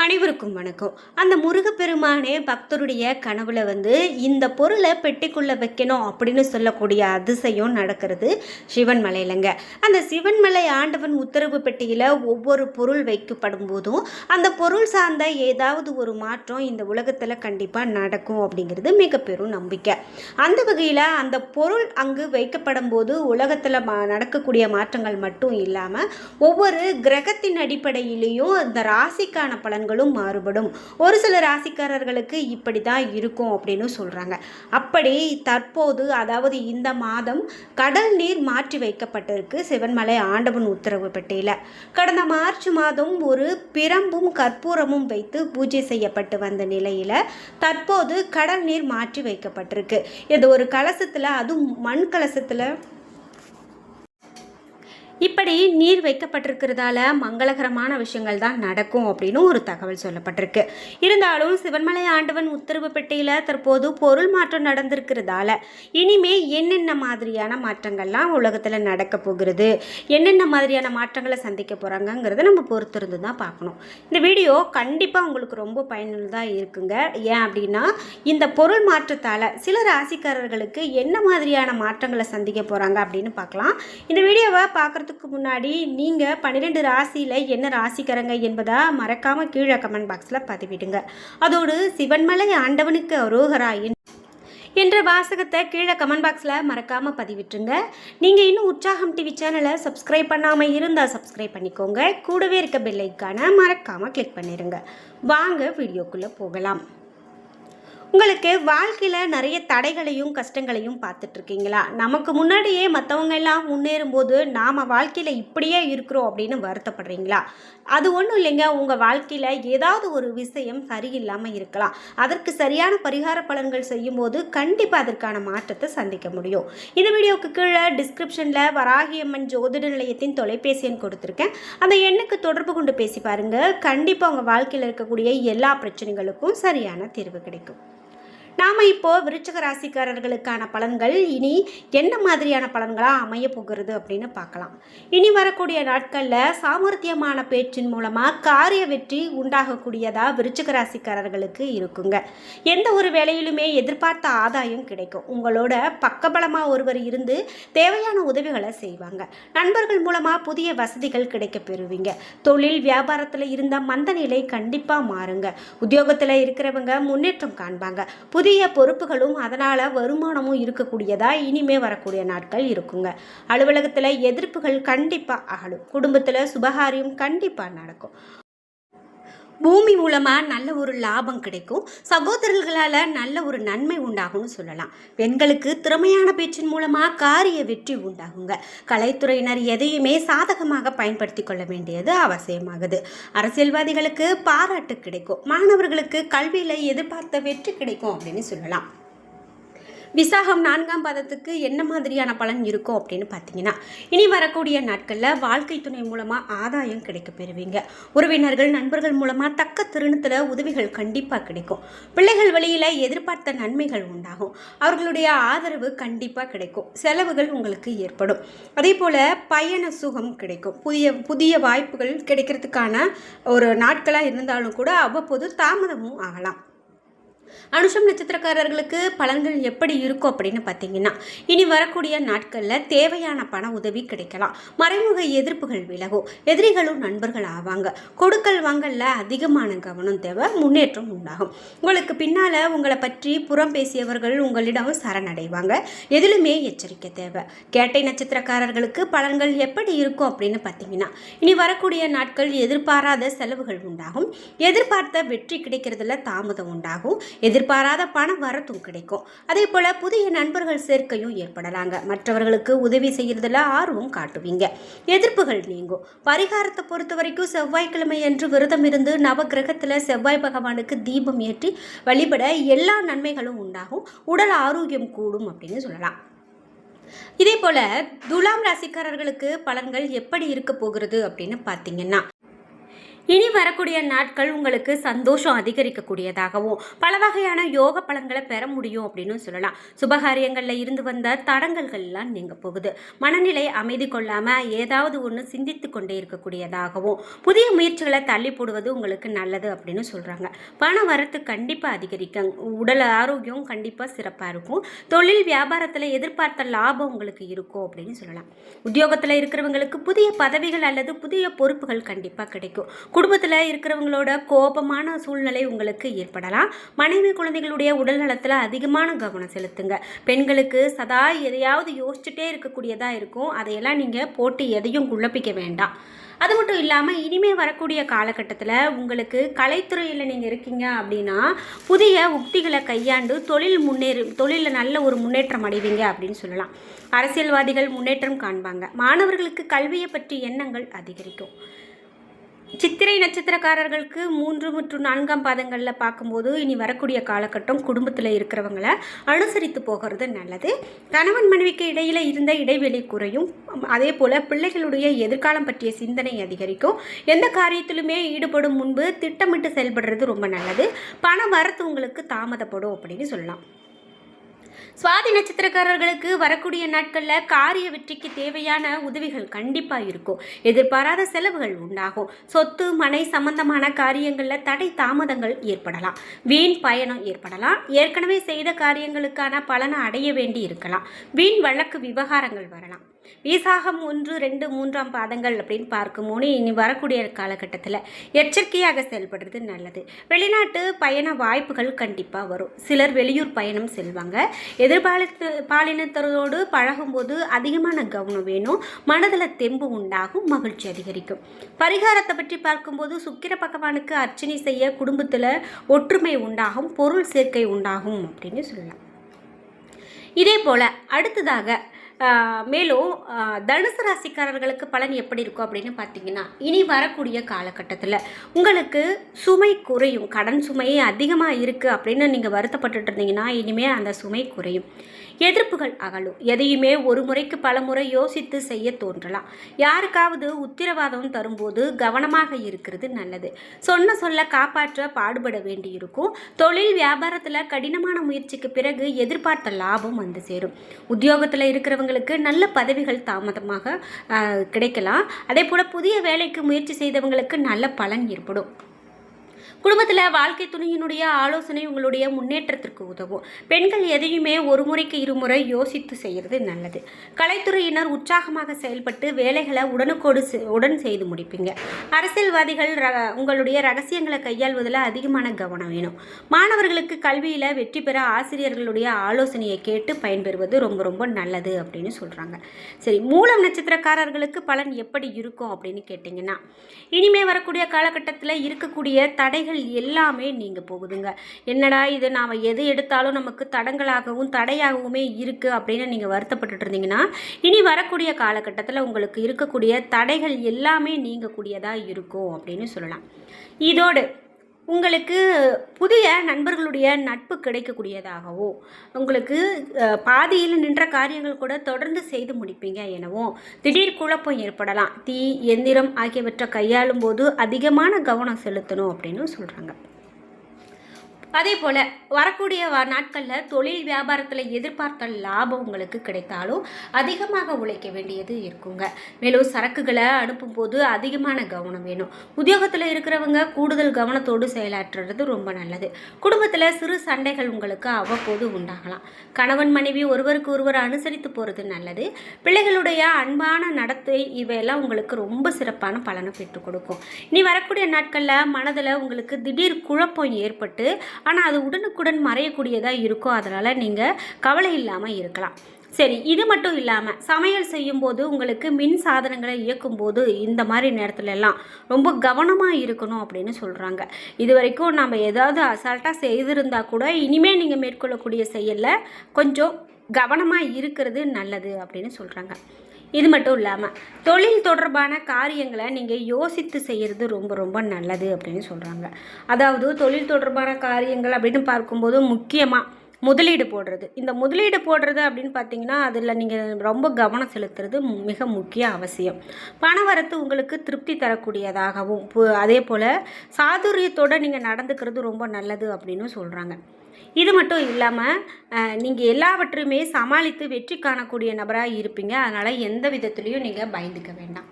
அனைவருக்கும் வணக்கம். அந்த முருகப்பெருமானே பக்தருடைய கனவுல இந்த பொருளை பெட்டிக்குள்ள வைக்கணும் அப்படின்னு சொல்லக்கூடிய அதிசயம் நடக்கிறது சிவன் மலையிலங்க. அந்த சிவன்மலை ஆண்டவன் உத்தரவு பெட்டியில ஒவ்வொரு பொருள் வைக்கப்படும் போதும் அந்த பொருள் சார்ந்த ஏதாவது ஒரு மாற்றம் இந்த உலகத்துல கண்டிப்பா நடக்கும் அப்படிங்கிறது மிக பெரும் நம்பிக்கை. அந்த வகையில அந்த பொருள் அங்கு வைக்கப்படும் போது உலகத்துல நடக்கக்கூடிய மாற்றங்கள் மட்டும் இல்லாம ஒவ்வொரு கிரகத்தின் அடிப்படையிலையும் இந்த ராசிக்கான பலன்களும் மாறுபடும். ஒரு சில ராசிக்காரர்களுக்கு இப்படி தான் இருக்கும் அப்படின்னு சொல்றாங்க. அப்படி தற்போது அதாவது இந்த மாதம் கடல் நீர் மாற்றி வைக்கப்பட்டிருக்கு சிவன்மலை ஆண்டவன் உத்தரவு பெட்டியில. கடந்த மார்ச் மாதம் ஒரு பிரம்பும் கற்பூரமும் வைத்து பூஜை செய்யப்பட்டு வந்த நிலையில தற்போது கடல் நீர் மாற்றி வைக்கப்பட்டிருக்கு. இது ஒரு கலசத்துல, அதுவும் மண் கலசத்துல இப்படி நீர் வைக்கப்பட்டிருக்கிறதால மங்களகரமான விஷயங்கள் தான் நடக்கும் அப்படின்னு ஒரு தகவல் சொல்லப்பட்டிருக்கு. இருந்தாலும் சிவன்மலை ஆண்டவன் உத்தரவு பெட்டியில் தற்போது பொருள் மாற்றம் நடந்திருக்கிறதால இனிமே என்னென்ன மாதிரியான மாற்றங்கள்லாம் உலகத்தில் நடக்க போகிறது, என்னென்ன மாதிரியான மாற்றங்களை சந்திக்க போகிறாங்கங்கிறத நம்ம பொறுத்திருந்து தான் பார்க்கணும். இந்த வீடியோ கண்டிப்பாக உங்களுக்கு ரொம்ப பயனுள்ளதாக இருக்குங்க. ஏன் அப்படின்னா இந்த பொருள் மாற்றத்தால் சில ராசிக்காரர்களுக்கு என்ன மாதிரியான மாற்றங்களை சந்திக்க போகிறாங்க அப்படின்னு பார்க்கலாம். இந்த வீடியோவை பார்க்குறது முன்னாடி நீங்க 12 ராசியில என்ன ராசிக்காரங்க என்பதை மறக்காம கீழே கமெண்ட் பாக்ஸ்ல பதிவிடுங்க. அதோடு சிவன்மலை ஆண்டவனுக்கு அரோகரா என்ற வாசகத்தை கீழே கமெண்ட் பாக்ஸ்ல மறக்காம பதிவிட்டுருங்க. நீங்க இன்னும் உற்சாகம் டிவி சேனலை சப்ஸ்கிரைப் பண்ணாம இருந்தா சப்ஸ்கிரைப் பண்ணிக்கோங்க. கூடவே இருக்க பெல் ஐக்கானை மறக்காம கிளிக் பண்ணிருங்க. வாங்க வீடியோக்குள்ள போகலாம். உங்களுக்கு வாழ்க்கையில் நிறைய தடைகளையும் கஷ்டங்களையும் பார்த்துட்ருக்கீங்களா? நமக்கு முன்னாடியே மற்றவங்க எல்லாம் முன்னேறும்போது நாம் வாழ்க்கையில் இப்படியே இருக்கிறோம் அப்படின்னு வருத்தப்படுறீங்களா? அது ஒன்றும் இல்லைங்க. உங்கள் வாழ்க்கையில் ஏதாவது ஒரு விஷயம் சரியில்லாமல் இருக்கலாம். அதற்கு சரியான பரிகார பலன்கள் செய்யும்போது கண்டிப்பாக அதற்கான மாற்றத்தை சந்திக்க முடியும். இந்த வீடியோவுக்கு கீழே டிஸ்கிரிப்ஷனில் வராகியம்மன் ஜோதிட நிலையத்தின் தொலைபேசி எண் கொடுத்துருக்கேன். அந்த எண்ணுக்கு தொடர்பு கொண்டு பேசி பாருங்கள். கண்டிப்பாக உங்கள் வாழ்க்கையில் இருக்கக்கூடிய எல்லா பிரச்சனைகளுக்கும் சரியான தீர்வு கிடைக்கும். நாம் இப்போது விருச்சிக ராசிக்காரர்களுக்கான பலன்கள் இனி என்ன மாதிரியான பலன்களாக அமைய போகிறது அப்படின்னு பார்க்கலாம். இனி வரக்கூடிய நாட்களில் சாமர்த்தியமான பேச்சின் மூலமாக காரிய வெற்றி உண்டாகக்கூடியதாக விருச்சிக ராசிக்காரர்களுக்கு இருக்குங்க. எந்த ஒரு வேலையிலுமே எதிர்பார்த்த ஆதாயம் கிடைக்கும். உங்களோட பக்கபலமாக ஒருவர் இருந்து தேவையான உதவிகளை செய்வாங்க. நண்பர்கள் மூலமாக புதிய வசதிகள் கிடைக்க பெறுவீங்க. தொழில் வியாபாரத்தில் இருந்த மந்த நிலை கண்டிப்பாக மாறுங்க. உத்தியோகத்தில் இருக்கிறவங்க முன்னேற்றம் காண்பாங்க. புதிய பொறுப்புகளும் அதனால் வருமானமும் இருக்கக்கூடியதா இனிமே வரக்கூடிய நாட்கள் இருக்குங்க. அலுவலகத்தில் எதிர்ப்புகள் கண்டிப்பாக அகலும். குடும்பத்தில் சுபகாரியம் கண்டிப்பாக நடக்கும். பூமி மூலமாக நல்ல ஒரு லாபம் கிடைக்கும். சகோதரர்களால் நல்ல ஒரு நன்மை உண்டாகும்னு சொல்லலாம். பெண்களுக்கு திறமையான பேச்சின் மூலமாக காரிய வெற்றி உண்டாகுங்க. கலைத்துறையினர் எதையுமே சாதகமாக பயன்படுத்தி கொள்ள வேண்டியது அவசியமாகுது. அரசியல்வாதிகளுக்கு பாராட்டு கிடைக்கும். மாணவர்களுக்கு கல்வியில் எதிர்பார்த்த வெற்றி கிடைக்கும் அப்படின்னு சொல்லலாம். விசாகம் 4ஆம் பாதத்துக்கு என்ன மாதிரியான பலன் இருக்கும் அப்படின்னு பார்த்தீங்கன்னா, இனி வரக்கூடிய நாட்களில் வாழ்க்கை துணை மூலமாக ஆதாயம் கிடைக்க பெறுவீங்க. உறவினர்கள் நண்பர்கள் மூலமாக தக்க தருணத்தில் உதவிகள் கண்டிப்பாக கிடைக்கும். பிள்ளைகள் வழியில் எதிர்பார்த்த நன்மைகள் உண்டாகும். அவர்களுடைய ஆதரவு கண்டிப்பாக கிடைக்கும். செலவுகள் உங்களுக்கு ஏற்படும். அதே போல் பயண சுகம் கிடைக்கும். புதிய வாய்ப்புகள் கிடைக்கிறதுக்கான ஒரு நாட்களாக இருந்தாலும் கூட அவ்வப்போது தாமதமும் ஆகலாம். அனுஷம் நட்சத்திரக்காரர்களுக்கு பலன்கள் எப்படி இருக்கும் அப்படின்னு பார்த்தீங்கன்னா, இனி வரக்கூடிய நாட்களில் தேவையான பண உதவி கிடைக்கலாம். மறைமுக எதிர்ப்புகள் விலகும். எதிரிகளும் நண்பர்கள் ஆவாங்க. கொடுக்கல் வாங்கல்ல அதிகமான கவனம் தேவை. முன்னேற்றம் உண்டாகும். உங்களுக்கு பின்னால் உங்களை பற்றி புறம் பேசியவர்கள் உங்களிடம் சரணடைவாங்க. எதிலுமே எச்சரிக்கை தேவை. கேட்டை நட்சத்திரக்காரர்களுக்கு பலன்கள் எப்படி இருக்கும் அப்படின்னு பார்த்தீங்கன்னா, இனி வரக்கூடிய நாட்கள் எதிர்பாராத செலவுகள் உண்டாகும். எதிர்பார்த்த வெற்றி கிடைக்கிறதுல தாமதம் உண்டாகும். எதிர்பாராத பண வரத்தும் கிடைக்கும். அதே போல புதிய நண்பர்கள் சேர்க்கையும் ஏற்படலாங்க. மற்றவர்களுக்கு உதவி செய்யறதுல ஆர்வம் காட்டுவீங்க. எதிர்ப்புகள் நீங்கும். பரிகாரத்தை பொறுத்த வரைக்கும் செவ்வாய்க்கிழமை என்று விரதம் இருந்து நவ கிரகத்தில் செவ்வாய் பகவானுக்கு தீபம் ஏற்றி வழிபட எல்லா நன்மைகளும் உண்டாகும். உடல் ஆரோக்கியம் கூடும் அப்படின்னு சொல்லலாம். இதே போல துலாம் ராசிக்காரர்களுக்கு பலன்கள் எப்படி இருக்க போகிறது அப்படின்னு பார்த்தீங்கன்னா, இனி வரக்கூடிய நாட்கள் உங்களுக்கு சந்தோஷம் அதிகரிக்கக்கூடியதாகவும் பல வகையான யோக பலன்களை பெற முடியும் அப்படின்னு சொல்லலாம். சுபகாரியங்களில் இருந்து வந்த தடங்கல்கள்லாம் நீங்க போகுது. மனநிலை அமைதி கொள்ளாமல் ஏதாவது ஒன்று சிந்தித்து கொண்டே இருக்கக்கூடியதாகவும் புதிய முயற்சிகளை தள்ளி போடுவது உங்களுக்கு நல்லது அப்படின்னு சொல்கிறாங்க. பண வரத்து கண்டிப்பாக அதிகரிக்கும். உடல் ஆரோக்கியம் கண்டிப்பாக சிறப்பாக இருக்கும். தொழில் வியாபாரத்தில் எதிர்பார்த்த லாபம் உங்களுக்கு இருக்கும் அப்படின்னு சொல்லலாம். உத்தியோகத்தில் இருக்கிறவங்களுக்கு புதிய பதவிகள் அல்லது புதிய பொறுப்புகள் கண்டிப்பாக கிடைக்கும். குடும்பத்தில் இருக்கிறவங்களோட கோபமான சூழ்நிலை உங்களுக்கு ஏற்படலாம். மனைவி குழந்தைகளுடைய உடல் நலத்தில் அதிகமான கவனம் செலுத்துங்க. பெண்களுக்கு சதா எதையாவது யோசிச்சுட்டே இருக்கக்கூடியதாக இருக்கும். அதையெல்லாம் நீங்கள் போட்டு எதையும் குழப்பிக்க வேண்டாம். அது மட்டும் இல்லாமல் இனிமேல் வரக்கூடிய காலகட்டத்தில் உங்களுக்கு கலைத்துறையில் நீங்கள் இருக்கீங்க அப்படின்னா புதிய உக்திகளை கையாண்டு தொழிலில் நல்ல ஒரு முன்னேற்றம் அடைவீங்க அப்படின்னு சொல்லலாம். அரசியல்வாதிகள் முன்னேற்றம் காண்பாங்க. மாணவர்களுக்கு கல்வியை பற்றி எண்ணங்கள் அதிகரிக்கும். சித்திரை நட்சத்திரக்காரர்களுக்கு 3 மற்றும் 4ஆம் பாதங்களில் பார்க்கும்போது இனி வரக்கூடிய காலகட்டம் குடும்பத்தில் இருக்கிறவங்கள அனுசரித்து போகிறது நல்லது. கணவன் மனைவிக்கு இடையில் இருந்த இடைவெளி குறையும். அதே போல் பிள்ளைகளுடைய எதிர்காலம் பற்றிய சிந்தனை அதிகரிக்கும். எந்த காரியத்திலுமே ஈடுபடும் முன்பு திட்டமிட்டு செயல்படுறது ரொம்ப நல்லது. பண வரத்து உங்களுக்கு தாமதப்படும் அப்படின்னு சொல்லலாம். சுவாதி நட்சத்திரக்காரர்களுக்கு வரக்கூடிய நாட்களில் காரிய வெற்றிக்கு தேவையான உதவிகள் கண்டிப்பாக இருக்கும். எதிர்பாராத செலவுகள் உண்டாகும். சொத்து மனை சம்பந்தமான காரியங்களில் தடை தாமதங்கள் ஏற்படலாம். வீண் பயணம் ஏற்படலாம். ஏற்கனவே செய்த காரியங்களுக்கான பலனை அடைய வேண்டி இருக்கலாம். வீண் வழக்கு விவகாரங்கள் வரலாம். விசாகம் 1, 2, 3ஆம் பாதங்கள் அப்படின்னு பார்க்கும்போது இனி வரக்கூடிய காலகட்டத்தில் எச்சரிக்கையாக செயல்படுறது நல்லது. வெளிநாட்டு பயண வாய்ப்புகள் கண்டிப்பாக வரும். சிலர் வெளியூர் பயணம் செல்வாங்க. பாலினத்தரோடு பழகும்போது அதிகமான கவனம் வேணும். மனதில் தெம்பு உண்டாகும். மகிழ்ச்சி அதிகரிக்கும். பரிகாரத்தை பற்றி பார்க்கும்போது சுக்கிர பகவானுக்கு அர்ச்சனை செய்ய குடும்பத்தில் ஒற்றுமை உண்டாகும். பொருள் சேர்க்கை உண்டாகும் அப்படின்னு சொல்லலாம். இதே போல் அடுத்ததாக மேலும் தனுசு ராசிக்காரர்களுக்கு பலன் எப்படி இருக்கும் அப்படின்னு பார்த்தீங்கன்னா இனி வரக்கூடிய காலகட்டத்தில் உங்களுக்கு சுமை குறையும். கடன் சுமையே அதிகமாக இருக்குது அப்படின்னு நீங்கள் வருத்தப்பட்டு இருந்தீங்கன்னா இனிமேல் அந்த சுமை குறையும். எதிர்ப்புகள் அகலும். எதையுமே ஒரு முறைக்கு பல முறை யோசித்து செய்ய தோன்றலாம். யாருக்காவது உத்திரவாதம் தரும்போது கவனமாக இருக்கிறது நல்லது. சொல்ல காப்பாற்ற பாடுபட வேண்டி இருக்கும். தொழில் வியாபாரத்தில் கடினமான முயற்சிக்கு பிறகு எதிர்பார்த்த லாபம் வந்து சேரும். உத்தியோகத்தில் இருக்கிறவங்களுக்கு நல்ல பதவிகள் தாமதமாக கிடைக்கலாம். அதே போல் புதிய வேலைக்கு முயற்சி செய்தவங்களுக்கு நல்ல பலன் ஏற்படும். குடும்பத்தில் வாழ்க்கை துணையினுடைய ஆலோசனை உங்களுடைய முன்னேற்றத்திற்கு உதவும். பெண்கள் எதையுமே ஒரு முறைக்கு இருமுறை யோசித்து செய்கிறது நல்லது. கலைத்துறையினர் உற்சாகமாக செயல்பட்டு வேலைகளை உடன் செய்து முடிப்பீங்க. அரசியல்வாதிகள் உங்களுடைய ரகசியங்களை கையாள்வதில் அதிகமான கவனம் வேணும். மாணவர்களுக்கு கல்வியில் வெற்றி பெற ஆசிரியர்களுடைய ஆலோசனையை கேட்டு பயன்பெறுவது ரொம்ப ரொம்ப நல்லது அப்படின்னு சொல்கிறாங்க. சரி, மூலம் நட்சத்திரக்காரர்களுக்கு பலன் எப்படி இருக்கும் அப்படின்னு கேட்டிங்கன்னா இனிமே வரக்கூடிய காலகட்டத்தில் இருக்கக்கூடிய தடைகள் எல்லாமே நீங்க போகுதுங்க. என்னடா இது, நாம் எது எடுத்தாலும் நமக்கு தடையாகவுமே இருக்கு அப்படின்னு நீங்க வருத்தப்பட்டு இருந்தீங்கன்னா இனி வரக்கூடிய காலகட்டத்தில் உங்களுக்கு இருக்கக்கூடிய தடைகள் எல்லாமே நீங்கக்கூடியதா இருக்கும் அப்படின்னு சொல்லலாம். இதோடு உங்களுக்கு புதிய நண்பர்களுடைய நட்பு கிடைக்கக்கூடியதாகவும் உங்களுக்கு பாதியில் நின்ற காரியங்கள் கூட தொடர்ந்து செய்து முடிப்பீங்க எனவும் திடீர் குழப்பம் ஏற்படலாம். தீ எந்திரம் ஆகியவற்றை கையாளும் போது அதிகமான கவனம் செலுத்தணும் அப்படின்னு சொல்கிறாங்க. அதே போல் வரக்கூடிய நாட்களில் தொழில் வியாபாரத்தில் எதிர்பார்த்த லாபம் உங்களுக்கு கிடைத்தாலும் அதிகமாக உழைக்க வேண்டியது இருக்குங்க. மேலும் சரக்குகளை அனுப்பும்போது அதிகமான கவனம் வேணும். உத்தியோகத்தில் இருக்கிறவங்க கூடுதல் கவனத்தோடு செயலாற்றுறது ரொம்ப நல்லது. குடும்பத்தில் சிறு சண்டைகள் உங்களுக்கு அவ்வப்போது உண்டாகலாம். கணவன் மனைவி ஒருவருக்கு ஒருவர் அனுசரித்து போகிறது நல்லது. பிள்ளைகளுடைய அன்பான நடத்தை இவையெல்லாம் உங்களுக்கு ரொம்ப சிறப்பான பலனை பெற்றுக் கொடுக்கும். இனி வரக்கூடிய நாட்களில் மனதில் உங்களுக்கு திடீர் குழப்பம் ஏற்பட்டு ஆனால் அது உடனுக்குடன் மறையக்கூடியதாக இருக்கும். அதனால் நீங்கள் கவலை இல்லாமல் இருக்கலாம். சரி, இது மட்டும் இல்லாமல் சமையல் செய்யும்போது உங்களுக்கு மின் சாதனங்களை இயக்கும்போது இந்த மாதிரி நேரத்துல எல்லாம் ரொம்ப கவனமாக இருக்கணும் அப்படின்னு சொல்கிறாங்க. இது வரைக்கும் நம்ம ஏதாவது அசால்ட்டாக செய்திருந்தா கூட இனிமேல் நீங்கள் மேற்கொள்ளக்கூடிய செயலில் கொஞ்சம் கவனமாக இருக்கிறது நல்லது அப்படின்னு சொல்கிறாங்க. இது மட்டும் இல்லாமல் தொழில் தொடர்பான காரியங்களை நீங்கள் யோசித்து செய்கிறது ரொம்ப ரொம்ப நல்லது அப்படின்னு சொல்கிறாங்க. அதாவது தொழில் தொடர்பான காரியங்கள் அப்படின்னு பார்க்கும்போது முக்கியமாக முதலீடு போடுறது. இந்த முதலீடு போடுறது அப்படின்னு பார்த்தீங்கன்னா, அதில் நீங்கள் ரொம்ப கவனம் செலுத்துறது மிக முக்கிய அவசியம். பணவரத்து உங்களுக்கு திருப்தி தரக்கூடியதாகவும், அதேபோல் சாதுரியத்தோடு நீங்கள் நடந்துக்கிறது ரொம்ப நல்லது அப்படின்னு சொல்கிறாங்க. இது மட்டும் இல்லாமல் நீங்கள் எல்லாவற்றையுமே சமாளித்து வெற்றி காணக்கூடிய நபராக இருப்பீங்க. அதனால் எந்த விதத்துலேயும் நீங்கள் பயந்துக்க வேண்டாம்.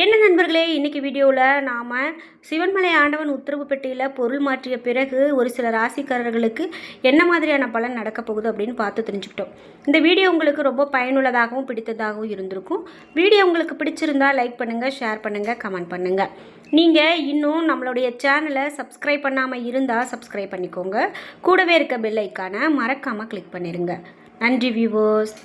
என்ன நண்பர்களே, இன்றைக்கி வீடியோவில் நாம் சிவன்மலை ஆண்டவன் உத்தரவு பெட்டியில் பொருள் மாற்றிய பிறகு ஒரு சில ராசிக்காரர்களுக்கு என்ன மாதிரியான பலன் நடக்க போகுது அப்படின்னு பார்த்து தெரிஞ்சுக்கிட்டோம். இந்த வீடியோ உங்களுக்கு ரொம்ப பயனுள்ளதாகவும் பிடித்ததாகவும் இருந்திருக்கும். வீடியோ உங்களுக்கு பிடிச்சிருந்தா லைக் பண்ணுங்கள், ஷேர் பண்ணுங்கள், கமெண்ட் பண்ணுங்கள். நீங்கள் இன்னும் நம்மளுடைய சேனலை சப்ஸ்கிரைப் பண்ணாமல் இருந்தால் சப்ஸ்கிரைப் பண்ணிக்கோங்க. கூடவே இருக்க பெல் ஐக்கானை மறக்காமல் கிளிக் பண்ணிடுங்க. நன்றி வியூவர்ஸ்.